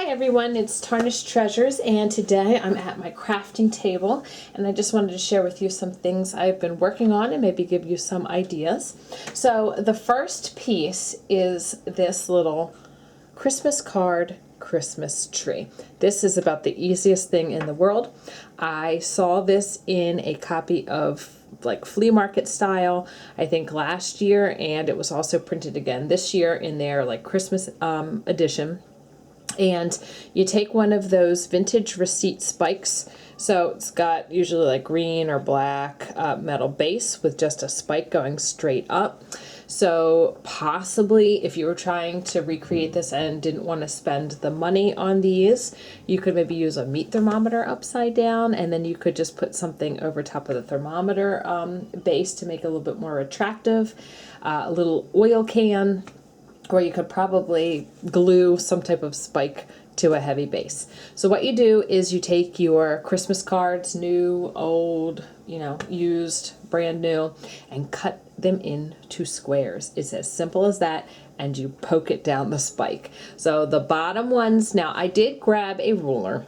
Hi everyone, it's Tarnished Treasures, and today I'm at my crafting table, and I just wanted to share with you some things I've been working on and maybe give you some ideas. So the first piece is this little Christmas card Christmas tree. This is about the easiest thing in the world. I saw this in a copy of like flea market style, I think last year, and it was also printed again this year in their like Christmas edition. And you take one of those vintage receipt spikes. So it's got usually like green or black metal base with just a spike going straight up. So possibly if you were trying to recreate this and didn't want to spend the money on these, you could maybe use a meat thermometer upside down, and then you could just put something over top of the thermometer base to make it a little bit more attractive. A little oil can, or you could probably glue some type of spike to a heavy base. So what you do is you take your Christmas cards, new, old, used, brand new, and cut them into squares. It's as simple as that, and you poke it down the spike. So the bottom ones, now I did grab a ruler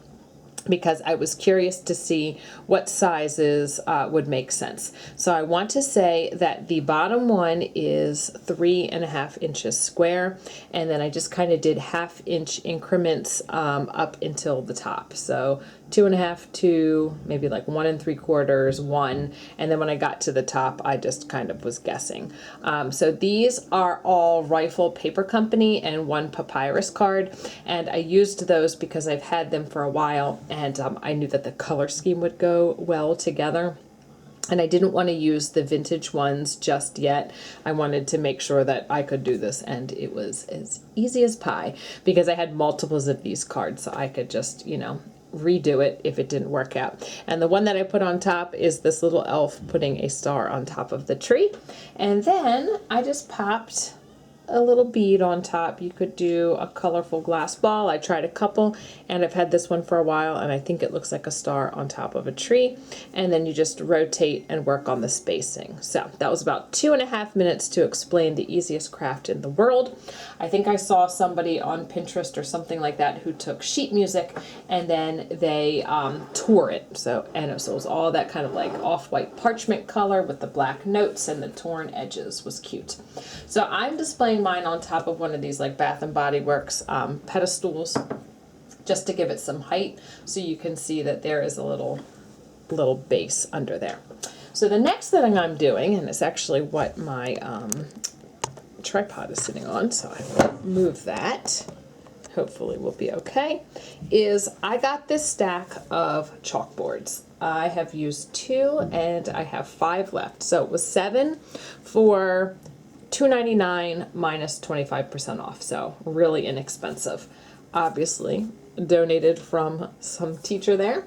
because I was curious to see what sizes would make sense. So I want to say that the bottom one is 3.5 inches square, and then I just kind of did 1/2 inch increments up until the top. So 2.5 to maybe like 1 3/4, 1, and then when I got to the top, I just kind of was guessing. So these are all Rifle Paper Company and one papyrus card, and I used those because I've had them for a while, and I knew that the color scheme would go well together. And I didn't want to use the vintage ones just yet. I wanted to make sure that I could do this, and it was as easy as pie because I had multiples of these cards, so I could just, redo it if it didn't work out. And the one that I put on top is this little elf putting a star on top of the tree. And then I just popped a little bead on top. You could do a colorful glass ball. I tried a couple, and I've had this one for a while, and I think it looks like a star on top of a tree. And then you just rotate and work on the spacing. So that was about 2.5 minutes to explain the easiest craft in the world. I think I saw somebody on Pinterest or something like that who took sheet music and then they tore it. So it was all that kind of like off-white parchment color with the black notes, and the torn edges was cute. So I'm displaying mine on top of one of these like Bath and Body Works pedestals, just to give it some height, so you can see that there is a little base under there. So the next thing I'm doing, and it's actually what my tripod is sitting on, so I will move that. Hopefully we'll be okay, is I got this stack of chalkboards. I have used 2 and I have 5 left. So it was 7 for $2.99 minus 25% off, so really inexpensive. Obviously donated from some teacher there.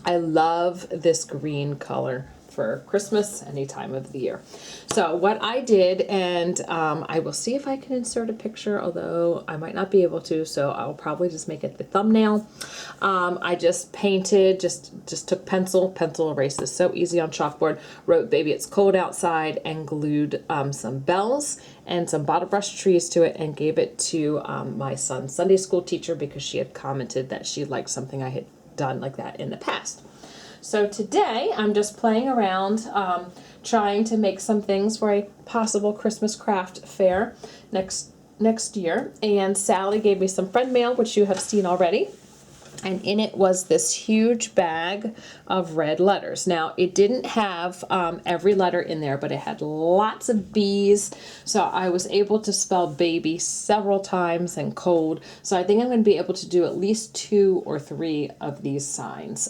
I love this green color for Christmas any time of the year. So what I did, and I will see if I can insert a picture, although I might not be able to, so I'll probably just make it the thumbnail. I just painted, just took pencil erase is so easy on chalkboard, wrote "Baby It's Cold Outside," and glued some bells and some bottle brush trees to it, and gave it to my son's Sunday school teacher because she had commented that she liked something I had done like that in the past. So today I'm just playing around, trying to make some things for a possible Christmas craft fair next year. And Sally gave me some friend mail, which you have seen already. And in it was this huge bag of red letters. Now, it didn't have every letter in there, but it had lots of B's. So I was able to spell baby several times and cold. So I think I'm going to be able to do at least 2 or 3 of these signs.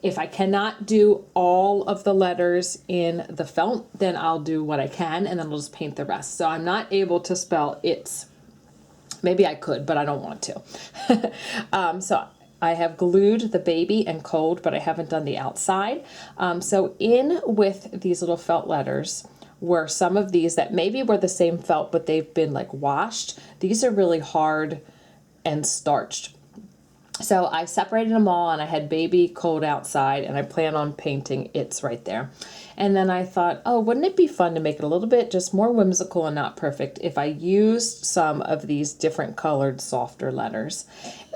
If I cannot do all of the letters in the felt, then I'll do what I can, and then I'll just paint the rest. So I'm not able to spell it's. Maybe I could, but I don't want to. So I have glued the baby and cold, but I haven't done the outside. So in with these little felt letters were some of these that maybe were the same felt, but they've been like washed. These are really hard and starched. So I separated them all, and I had baby cold outside, and I plan on painting It's right there. And then I thought, oh, wouldn't it be fun to make it a little bit just more whimsical and not perfect if I used some of these different colored softer letters.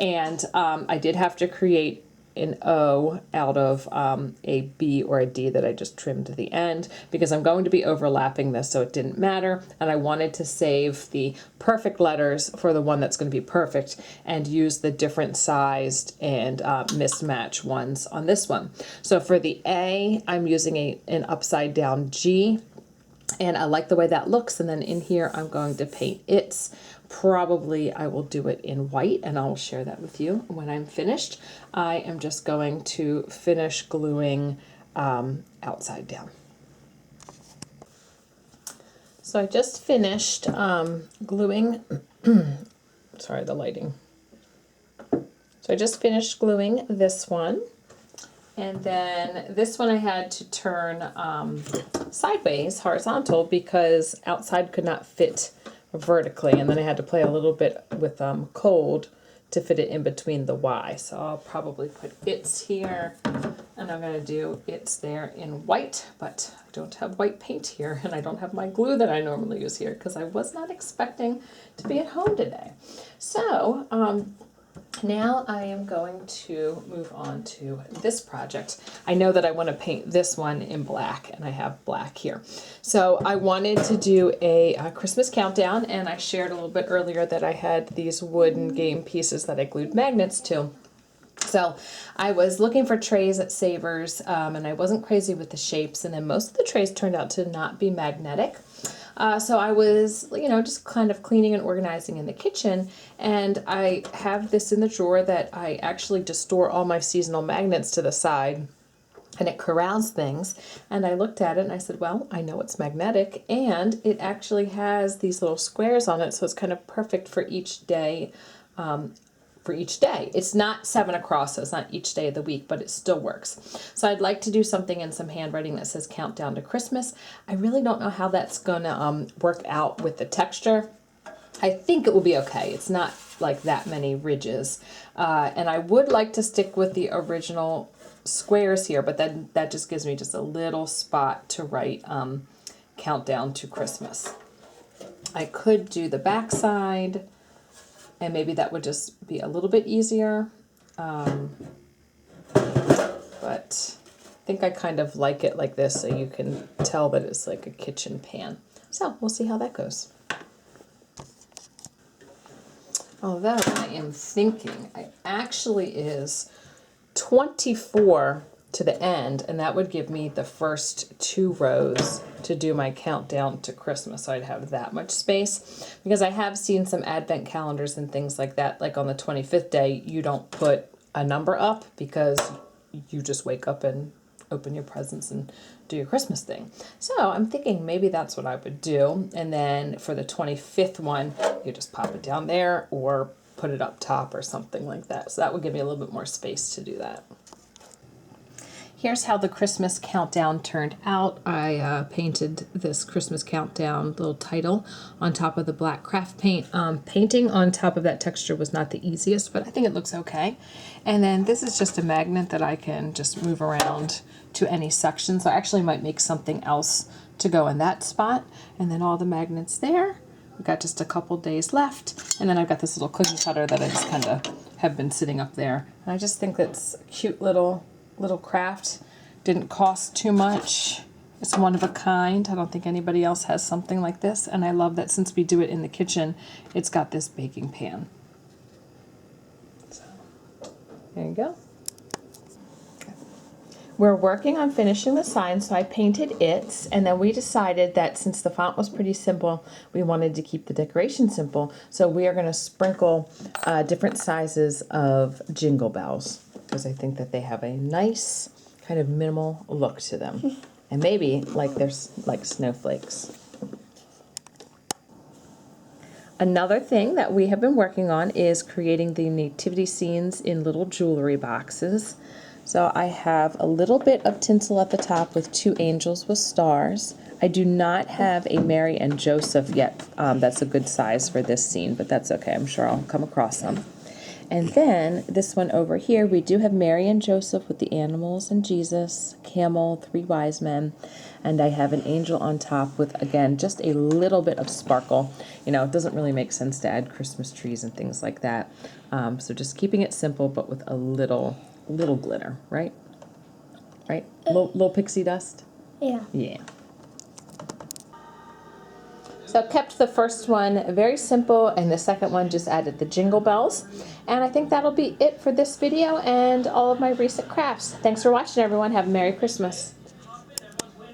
And I did have to create an O out of a B or a D that I just trimmed to the end, because I'm going to be overlapping this, so it didn't matter. And I wanted to save the perfect letters for the one that's going to be perfect and use the different sized and mismatch ones on this one. So for the A, I'm using an upside down G, and I like the way that looks. And then in here, I'm going to paint It's. Probably I will do it in white, and I'll share that with you when I'm finished. I am just going to finish gluing outside down. So I just finished gluing, sorry, the lighting. So I just finished gluing this one. And then this one I had to turn sideways, horizontal, because outside could not fit vertically. And then I had to play a little bit with cold to fit it in between the Y. So I'll probably put It's here, and I'm going to do It's there in white, but I don't have white paint here, and I don't have my glue that I normally use here because I was not expecting to be at home today. So now I am going to move on to this project. I know that I want to paint this one in black, and I have black here. So I wanted to do a Christmas countdown, and I shared a little bit earlier that I had these wooden game pieces that I glued magnets to. So I was looking for trays at Savers, and I wasn't crazy with the shapes, and then most of the trays turned out to not be magnetic. So I was, just kind of cleaning and organizing in the kitchen, and I have this in the drawer that I actually just store all my seasonal magnets to the side, and it corrals things. And I looked at it and I said, well, I know it's magnetic, and it actually has these little squares on it, so it's kind of perfect for each day. It's not 7 across, so it's not each day of the week, but it still works. So I'd like to do something in some handwriting that says Countdown to Christmas. I really don't know how that's going to work out with the texture. I think it will be okay. It's not like that many ridges. And I would like to stick with the original squares here, but then that just gives me just a little spot to write Countdown to Christmas. I could do the back side, and maybe that would just be a little bit easier. But I think I kind of like it like this, so you can tell that it's like a kitchen pan. So we'll see how that goes. Although I am thinking it actually is 24 to the end, and that would give me the first 2 rows to do my countdown to Christmas. So I'd have that much space, because I have seen some advent calendars and things like that, like on the 25th day you don't put a number up because you just wake up and open your presents and do your Christmas thing. So I'm thinking maybe that's what I would do, and then for the 25th one you just pop it down there or put it up top or something like that. So that would give me a little bit more space to do that. Here's how the Christmas countdown turned out. I painted this Christmas countdown little title on top of the black craft paint. Painting on top of that texture was not the easiest, but I think it looks okay. And then this is just a magnet that I can just move around to any section. So I actually might make something else to go in that spot. And then all the magnets there. We've got just a couple days left. And then I've got this little cookie cutter that I just kind of have been sitting up there. And I just think that's a cute little craft. Didn't cost too much. It's one of a kind. I don't think anybody else has something like this, and I love that since we do it in the kitchen, it's got this baking pan. So there you go. Okay. We're working on finishing the sign, so I painted It's, and then we decided that since the font was pretty simple, we wanted to keep the decoration simple, so we are going to sprinkle different sizes of jingle bells, because I think that they have a nice kind of minimal look to them. And maybe like there's like snowflakes. Another thing that we have been working on is creating the nativity scenes in little jewelry boxes. So I have a little bit of tinsel at the top with 2 angels with stars. I do not have a Mary and Joseph yet. That's a good size for this scene, but that's okay. I'm sure I'll come across them. And then this one over here, we do have Mary and Joseph with the animals and Jesus, camel, 3 wise men, and I have an angel on top with, again, just a little bit of sparkle. You know, it doesn't really make sense to add Christmas trees and things like that. So just keeping it simple, but with a little glitter, right? Right? Little pixie dust? Yeah. Yeah. So I kept the first one very simple, and the second one just added the jingle bells. And I think that'll be it for this video and all of my recent crafts. Thanks for watching, everyone. Have a Merry Christmas.